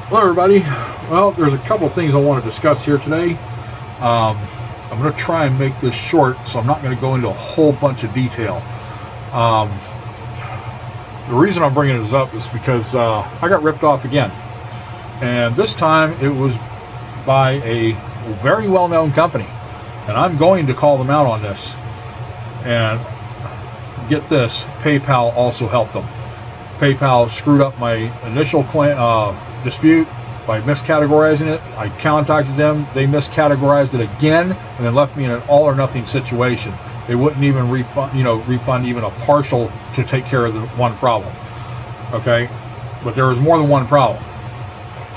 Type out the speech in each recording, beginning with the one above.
Hello everybody. Well, there's a couple of things I want to discuss here today. I'm going to try and make this short, so I'm not going to go into a whole bunch of detail. The reason I'm bringing this up is because I got ripped off again. And this time it was by a very well-known company. And I'm going to call them out on this. And get this, PayPal also helped them. PayPal screwed up my initial dispute by miscategorizing it. I contacted them, they miscategorized it again, and then left me in an all or nothing situation. They wouldn't even refund even a partial to take care of the one problem. Okay, but there was more than one problem.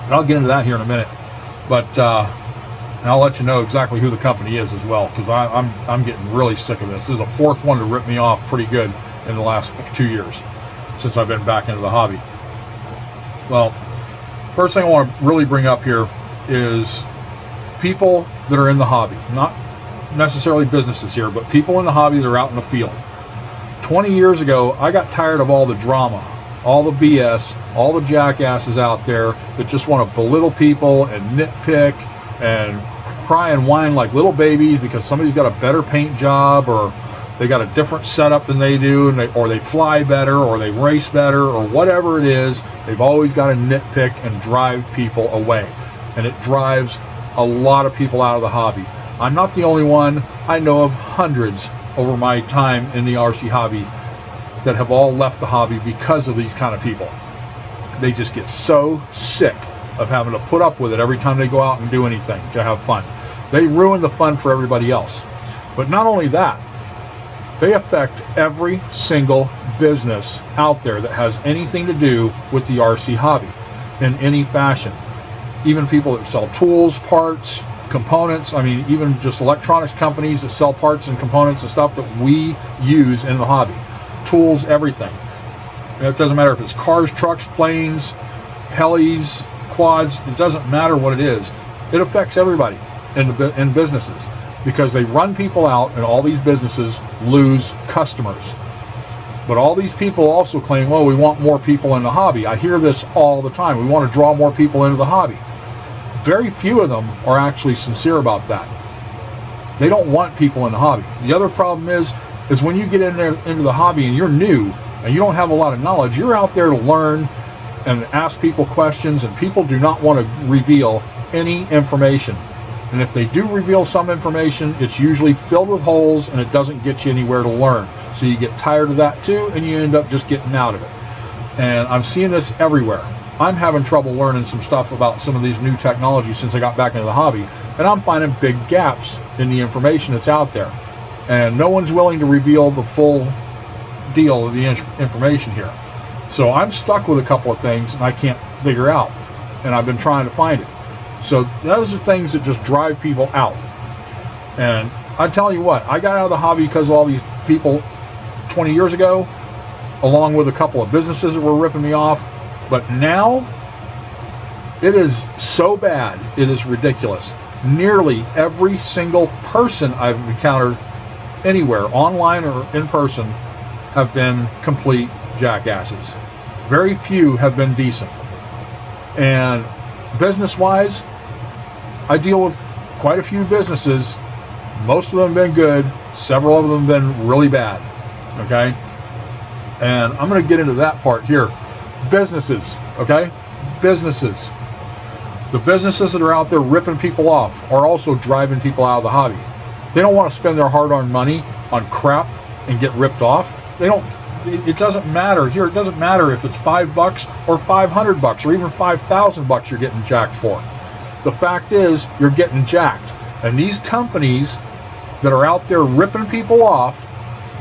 And I'll get into that here in a minute. But and I'll let you know exactly who the company is as well, because I'm getting really sick of this. This is the fourth one to rip me off pretty good in the last 2 years since I've been back into the hobby. Well, first thing I want to really bring up here is people that are in the hobby, not necessarily businesses here, but people in the hobby that are out in the field. 20 years ago, I got tired of all the drama, all the BS, all the jackasses out there that just want to belittle people and nitpick and cry and whine like little babies because somebody's got a better paint job, or they got a different setup than they do, and or they fly better, or they race better, or whatever it is. They've always got to nitpick and drive people away. And it drives a lot of people out of the hobby. I'm not the only one. I know of hundreds over my time in the RC hobby that have all left the hobby because of these kind of people. They just get so sick of having to put up with it every time they go out and do anything to have fun. They ruin the fun for everybody else. But not only that, they affect every single business out there that has anything to do with the RC hobby in any fashion. Even people that sell tools, parts, components, I mean, even just electronics companies that sell parts and components and stuff that we use in the hobby. Tools, everything. It doesn't matter if it's cars, trucks, planes, helis, quads, it doesn't matter what it is. It affects everybody in businesses, because they run people out and all these businesses lose customers. But all these people also claim, well, we want more people in the hobby. I hear this all the time. We want to draw more people into the hobby. Very few of them are actually sincere about that. They don't want people in the hobby. The other problem is when you get in there into the hobby and you're new and you don't have a lot of knowledge, you're out there to learn and ask people questions, and people do not want to reveal any information. And if they do reveal some information, it's usually filled with holes and it doesn't get you anywhere to learn. So you get tired of that too, and you end up just getting out of it. And I'm seeing this everywhere. I'm having trouble learning some stuff about some of these new technologies since I got back into the hobby, and I'm finding big gaps in the information that's out there. And no one's willing to reveal the full deal of the information here. So I'm stuck with a couple of things and I can't figure out, and I've been trying to find it. So those are things that just drive people out. And I tell you what, I got out of the hobby because of all these people 20 years ago, along with a couple of businesses that were ripping me off. But now, it is so bad, it is ridiculous. Nearly every single person I've encountered anywhere, online or in person, have been complete jackasses. Very few have been decent. And business-wise, I deal with quite a few businesses. Most of them have been good. Several of them have been really bad. Okay? And I'm going to get into that part here. Businesses. Okay? Businesses. The businesses that are out there ripping people off are also driving people out of the hobby. They don't want to spend their hard-earned money on crap and get ripped off. They don't. It doesn't matter here. It doesn't matter if it's $5 or $500 or even $5,000 you're getting jacked for. The fact is, you're getting jacked. And these companies that are out there ripping people off,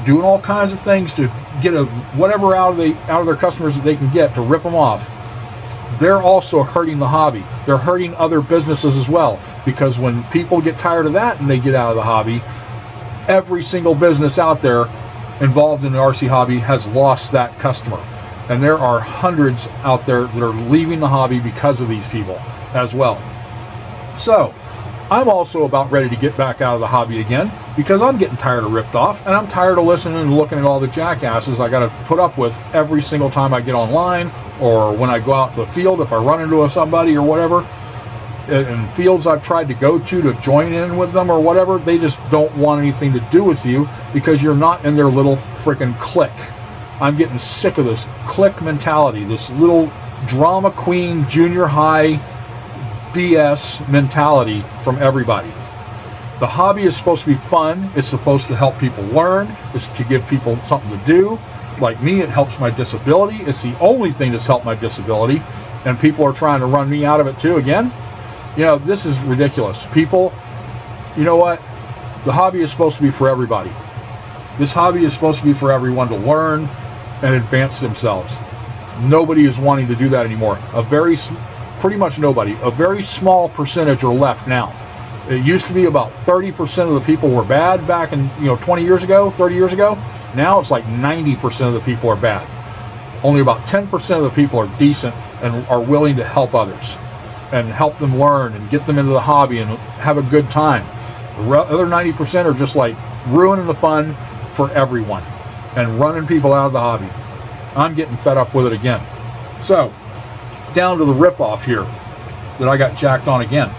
doing all kinds of things to get whatever out of their customers that they can get to rip them off, they're also hurting the hobby. They're hurting other businesses as well, because when people get tired of that and they get out of the hobby, every single business out there involved in the RC hobby has lost that customer. And there are hundreds out there that are leaving the hobby because of these people as well. So I'm also about ready to get back out of the hobby again, because I'm getting tired of ripped off, and I'm tired of listening and looking at all the jackasses I got to put up with every single time I get online or when I go out to the field, if I run into somebody or whatever, in fields I've tried to go to join in with them or whatever, they just don't want anything to do with you because you're not in their little freaking clique. I'm getting sick of this clique mentality, this little drama queen junior high BS mentality from everybody. The hobby is supposed to be fun. It's supposed to help people learn. It's to give people something to do. Like me, it helps my disability. It's the only thing that's helped my disability. And people are trying to run me out of it too again. You know, this is ridiculous. People, you know what? The hobby is supposed to be for everybody. This hobby is supposed to be for everyone to learn and advance themselves. Nobody is wanting to do that anymore. Pretty much nobody. A very small percentage are left now. It used to be about 30% of the people were bad back in, 20 years ago, 30 years ago. Now it's like 90% of the people are bad. Only about 10% of the people are decent and are willing to help others and help them learn and get them into the hobby and have a good time. The other 90% are just like ruining the fun for everyone and running people out of the hobby. I'm getting fed up with it again. So, down to the ripoff here that I got jacked on again.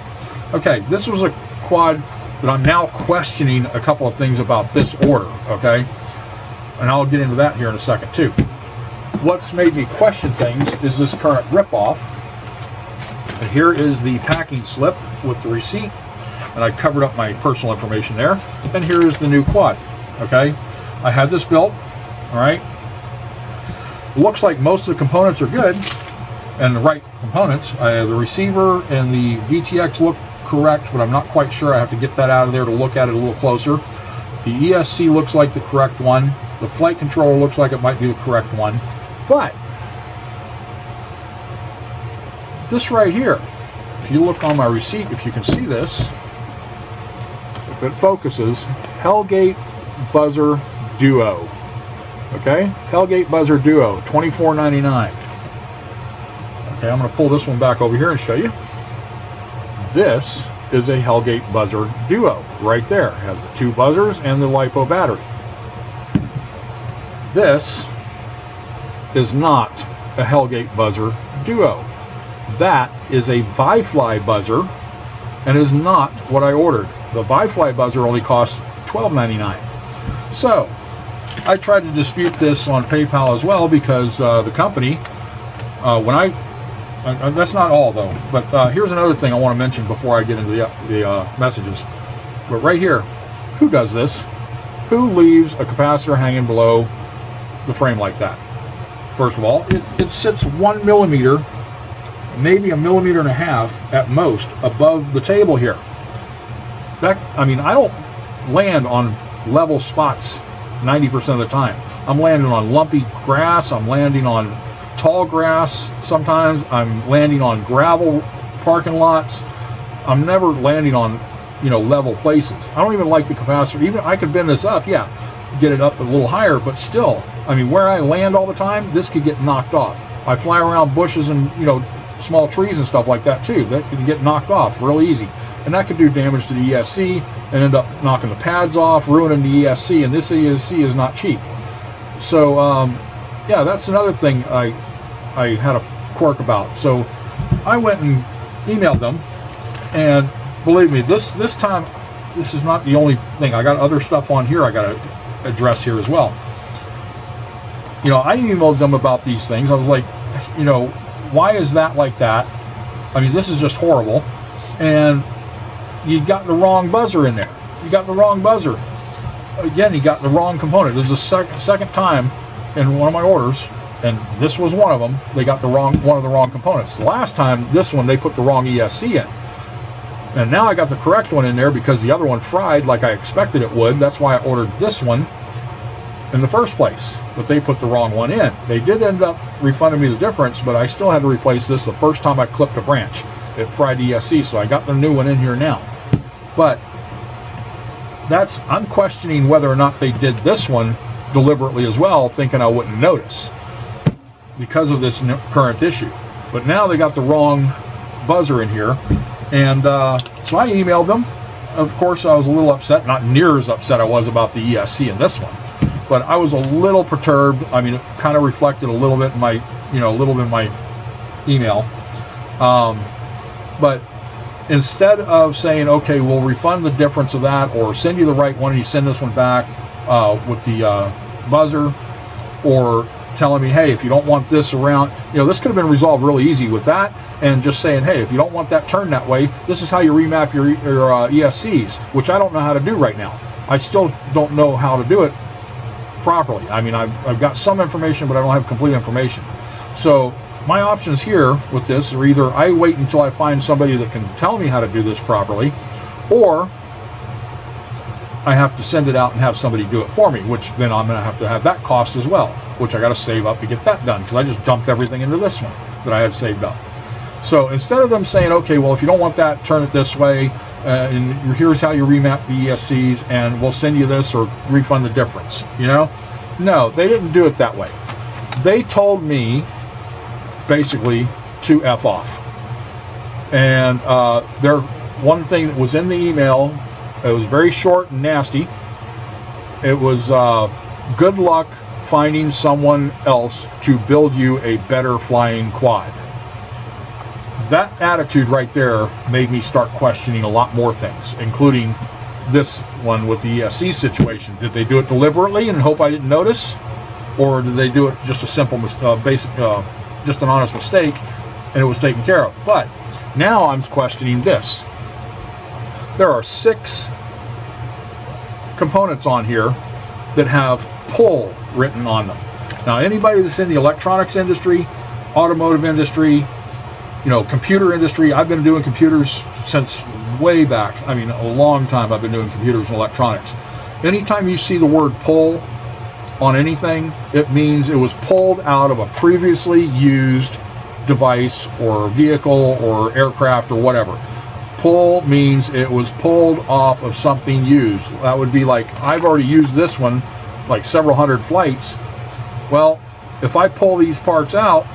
Okay, this was a quad that I'm now questioning a couple of things about this order, okay? And I'll get into that here in a second too. What's made me question things is this current ripoff. And here is the packing slip with the receipt. And I covered up my personal information there. And here is the new quad, okay? I had this built, all right? Looks like most of the components are good and the right components. The receiver and the VTX look correct, but I'm not quite sure. I have to get that out of there to look at it a little closer. The ESC looks like the correct one. The flight controller looks like it might be the correct one. But this right here, if you look on my receipt, if you can see this, if it focuses, Hellgate Buzzer Duo. Okay, Hellgate Buzzer Duo, $24.99. Okay, I'm going to pull this one back over here and show you. This is a Hellgate Buzzer Duo right there. It has the two buzzers and the LiPo battery. This is not a Hellgate Buzzer Duo. That is a Vifly buzzer and is not what I ordered. The Vifly buzzer only costs $12.99. So I tried to dispute this on PayPal as well because the company, that's not all though, but here's another thing I want to mention before I get into the messages. But right here, who does this? Who leaves a capacitor hanging below the frame like that? First of all, it sits 1 millimeter, maybe 1.5 millimeters at most above the table here. I don't land on level spots 90% of the time. I'm landing on lumpy grass, I'm landing on tall grass, sometimes I'm landing on gravel parking lots. I'm never landing on, level places. I don't even like the capacitor. Even I could bend this up, yeah, get it up a little higher, but still, where I land all the time, this could get knocked off. I fly around bushes and, small trees and stuff like that too. That can get knocked off real easy. And that could do damage to the ESC and end up knocking the pads off, ruining the ESC, and this ESC is not cheap. So, yeah, that's another thing I had a quirk about. So I went and emailed them, and believe me, this time, this is not the only thing. I got other stuff on here I got to address here as well. I emailed them about these things. I was like, why is that like that? This is just horrible. And you got the wrong buzzer in there. You got the wrong buzzer. Again, you got the wrong component. This is the second time in one of my orders, and this was one of them. They got one of the wrong components. The last time, this one, they put the wrong ESC in. And now I got the correct one in there because the other one fried like I expected it would. That's why I ordered this one in the first place. But they put the wrong one in. They did end up refunding me the difference, but I still had to replace this the first time I clipped a branch. It fried the ESC, so I got the new one in here now. But I'm questioning whether or not they did this one deliberately as well, thinking I wouldn't notice because of this current issue. But now they got the wrong buzzer in here, and so I emailed them. Of course, I was a little upset, not near as upset I was about the ESC in this one, but I was a little perturbed. It kind of reflected a little bit in my a little bit in my email. But instead of saying, okay, we'll refund the difference of that, or send you the right one and you send this one back with the buzzer, or telling me, hey, if you don't want this around, this could have been resolved really easy with that, and just saying, hey, if you don't want that turned that way, this is how you remap your ESCs, which I don't know how to do right now. I still don't know how to do it properly. I mean, I've got some information, but I don't have complete information. So my options here with this are either I wait until I find somebody that can tell me how to do this properly, or I have to send it out and have somebody do it for me, which then I'm going to have that cost as well, which I got to save up to get that done, because I just dumped everything into this one that I had saved up. So instead of them saying, okay, well, if you don't want that, turn it this way, and here's how you remap the ESCs, and we'll send you this or refund the difference, No, they didn't do it that way. They told me basically to F off. And one thing that was in the email, it was very short and nasty. It was good luck finding someone else to build you a better flying quad. That attitude right there made me start questioning a lot more things, including this one with the ESC situation. Did they do it deliberately and hope I didn't notice? Or did they do it just a simple, just an honest mistake, and it was taken care of? But now I'm questioning this. There are 6 components on here that have pull written on them. Now, anybody that's in the electronics industry, automotive industry, computer industry, I've been doing computers since way back. I mean, a long time I've been doing computers and electronics. Anytime you see the word pull on anything, it means it was pulled out of a previously used device or vehicle or aircraft or whatever. Pull means it was pulled off of something used. That would be like, I've already used this one like several hundred flights. Well, if I pull these parts out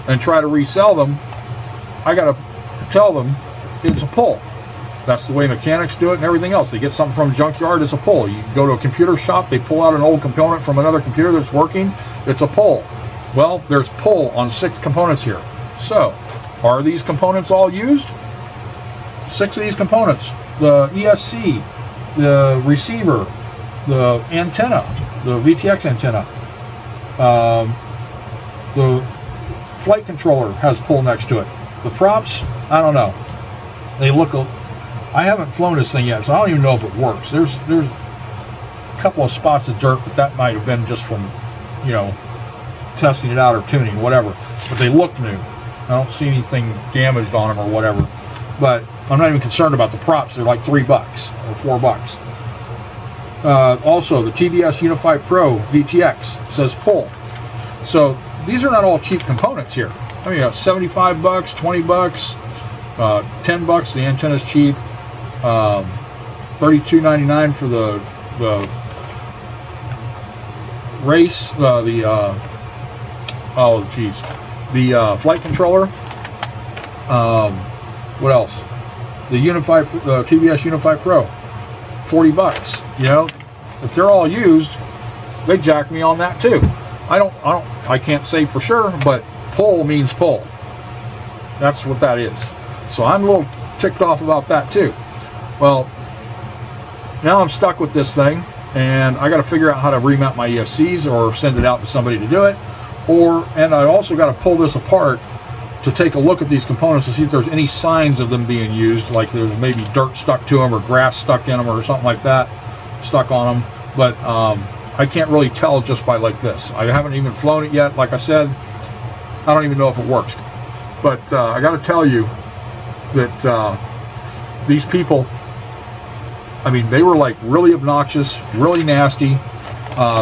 and try to resell them, I got to tell them it's a pull. That's the way mechanics do it and everything else. They get something from a junkyard, it's a pull. You go to a computer shop, they pull out an old component from another computer that's working, it's a pull. Well, there's pull on 6 components here. So, are these components all used? 6 of these components. The ESC, the receiver, the antenna, the VTX antenna, the flight controller has pull next to it. The props, I don't know. They look, I haven't flown this thing yet, so I don't even know if it works. There's a couple of spots of dirt, but that might have been just from, testing it out or tuning, whatever. But they look new. I don't see anything damaged on them or whatever. But I'm not even concerned about the props. They're like $3 or $4. Also, the TBS Unify Pro VTX says pull. So these are not all cheap components here. I mean, $75, $20, $10. The antenna's cheap. $32.99 for the race. The flight controller. What else? The TBS Unify Pro, $40. If they're all used, they jack me on that too. I can't say for sure, but pull means pull. That's what that is. So I'm a little ticked off about that too. Well, now I'm stuck with this thing, and I got to figure out how to remount my ESCs or send it out to somebody to do it, and I also got to pull this apart to take a look at these components to see if there's any signs of them being used, like there's maybe dirt stuck to them or grass stuck in them or something like that stuck on them. But I can't really tell just by like this. I haven't even flown it yet. Like I said, I don't even know if it works. But I got to tell you that these people, I mean, they were like really obnoxious, really nasty.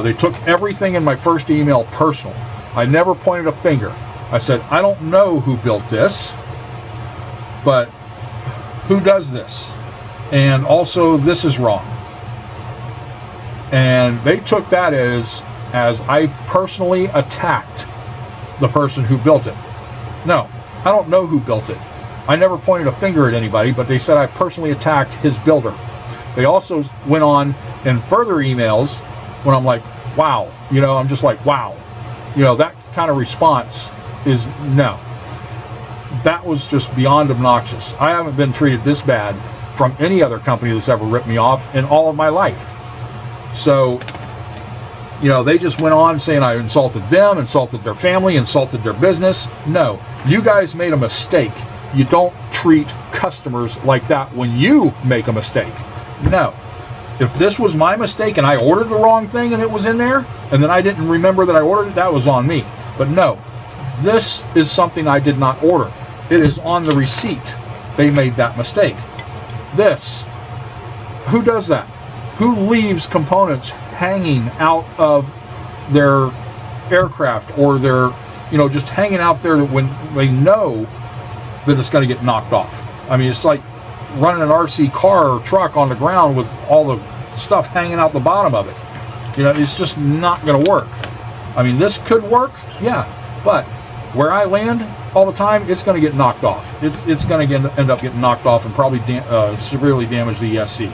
They took everything in my first email personal. I never pointed a finger. I said, I don't know who built this, but who does this? And also, this is wrong. And they took that as I personally attacked the person who built it. No, I don't know who built it. I never pointed a finger at anybody, but they said I personally attacked his builder. They also went on in further emails when I'm like, wow, I'm just like, wow. That kind of response is no. That was just beyond obnoxious. I haven't been treated this bad from any other company that's ever ripped me off in all of my life. So, you know, they just went on saying I insulted them, insulted their family, insulted their business. No, you guys made a mistake. You don't treat customers like that when you make a mistake. No. If this was my mistake and I ordered the wrong thing and it was in there, and then I didn't remember that I ordered it, that was on me. But no, this is something I did not order. It is on the receipt. They made that mistake. This, who does that? Who leaves components hanging out of their aircraft or their, you know, just hanging out there when they know that it's going to get knocked off? I mean, it's like running an RC car or truck on the ground with all the stuff hanging out the bottom of it. You know, it's just not going to work. I mean, this could work, yeah, but where I land all the time, it's going to get knocked off. It's going to end up getting knocked off and probably severely damage the ESC.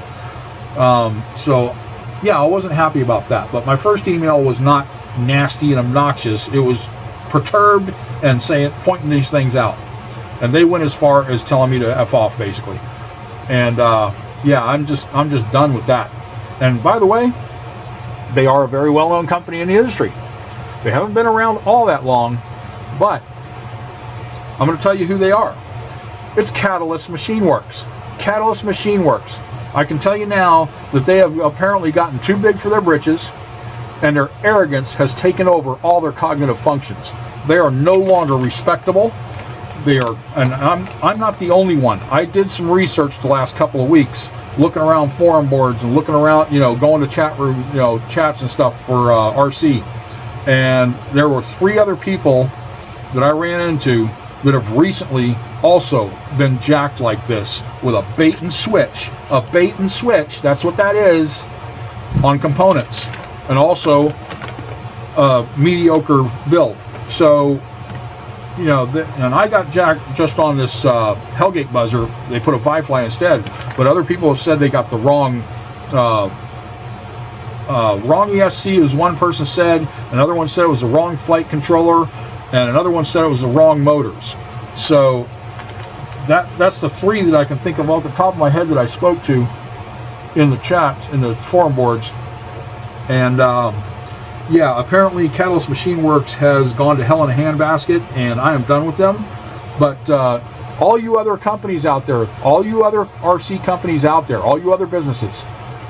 So, yeah, I wasn't happy about that. But my first email was not nasty and obnoxious. It was perturbed and pointing these things out. And they went as far as telling me to F off, basically. And yeah, I'm just done with that. And by the way, they are a very well-known company in the industry. They haven't been around all that long, but I'm going to tell you who they are. It's Catalyst Machine Works. Catalyst Machine Works. I can tell you now that they have apparently gotten too big for their britches, and their arrogance has taken over all their cognitive functions. They are no longer respectable. They are, and I'm not the only one. I did some research the last couple of weeks, looking around forum boards and looking around, you know, going to chat room, you know, chats and stuff for RC. And there were 3 other people that I ran into that have recently also been jacked like this with a bait and switch. A bait and switch, that's what that is, on components. And also a mediocre build. So, you know, and I got jacked just on this Hellgate buzzer. They put a Firefly instead, but other people have said they got the wrong ESC, as one person said. Another one said it was the wrong flight controller, and another one said it was the wrong motors. So that's the 3 that I can think of off the top of my head that I spoke to in the chats, in the forum boards. And yeah, apparently Catalyst Machine Works has gone to hell in a handbasket, and I am done with them. But all you other companies out there, all you other RC companies out there, all you other businesses,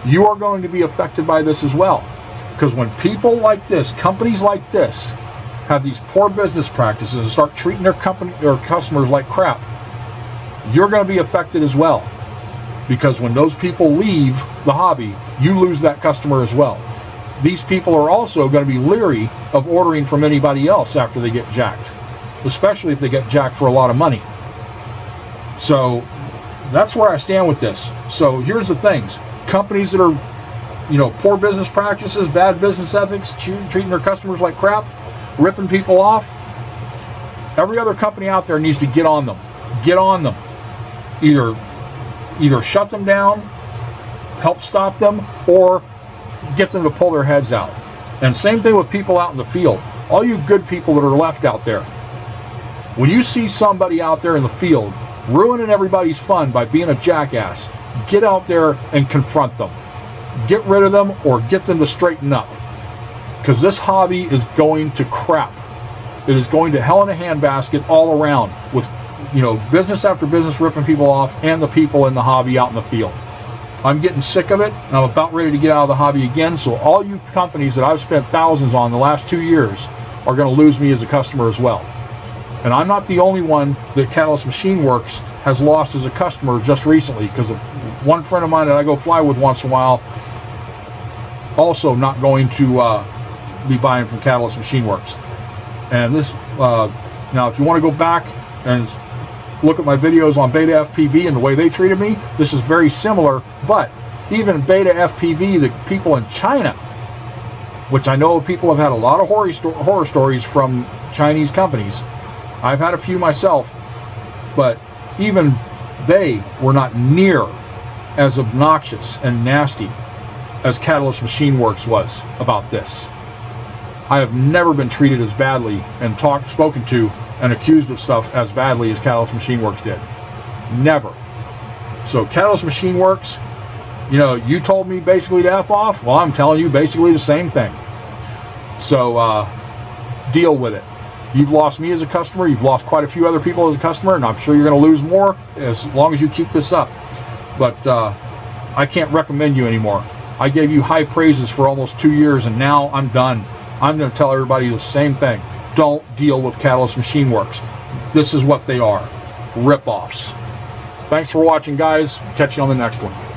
you are going to be affected by this as well. Because when people like this, companies like this, have these poor business practices and start treating their company or customers like crap, you're going to be affected as well. Because when those people leave the hobby, you lose that customer as well. These people are also going to be leery of ordering from anybody else after they get jacked, especially if they get jacked for a lot of money. So that's where I stand with this. So here's the things. Companies that are, you know, poor business practices, bad business ethics, treating their customers like crap, ripping people off, every other company out there needs to get on them. Get on them. Either shut them down, help stop them, or get them to pull their heads out. And same thing with people out in the field. All you good people that are left out there, when you see somebody out there in the field ruining everybody's fun by being a jackass, get out there and confront them. Get rid of them or get them to straighten up. Because this hobby is going to crap. It is going to hell in a handbasket all around, with, you know, business after business ripping people off, and the people in the hobby out in the field. I'm getting sick of it, and I'm about ready to get out of the hobby again. So all you companies that I've spent thousands on the last 2 years are going to lose me as a customer as well. And I'm not the only one that Catalyst Machine Works has lost as a customer just recently, because of one friend of mine that I go fly with once in a while also not going to be buying from Catalyst Machine Works. And this, now if you want to go back and look at my videos on Beta FPV and the way they treated me, this is very similar. But even Beta FPV, the people in China, which I know people have had a lot of horror stories from Chinese companies. I've had a few myself, but even they were not near as obnoxious and nasty as Catalyst Machine Works was about this. I have never been treated as badly and spoken to and accused of stuff as badly as Catalyst Machine Works did. Never. So Catalyst Machine Works, you know, you told me basically to F off. Well, I'm telling you basically the same thing. So deal with it. You've lost me as a customer. You've lost quite a few other people as a customer, and I'm sure you're going to lose more as long as you keep this up. But I can't recommend you anymore. I gave you high praises for almost 2 years, and now I'm done. I'm going to tell everybody the same thing. Don't deal with Catalyst Machine Works. This is what they are. Rip-offs. Thanks for watching, guys. Catch you on the next one.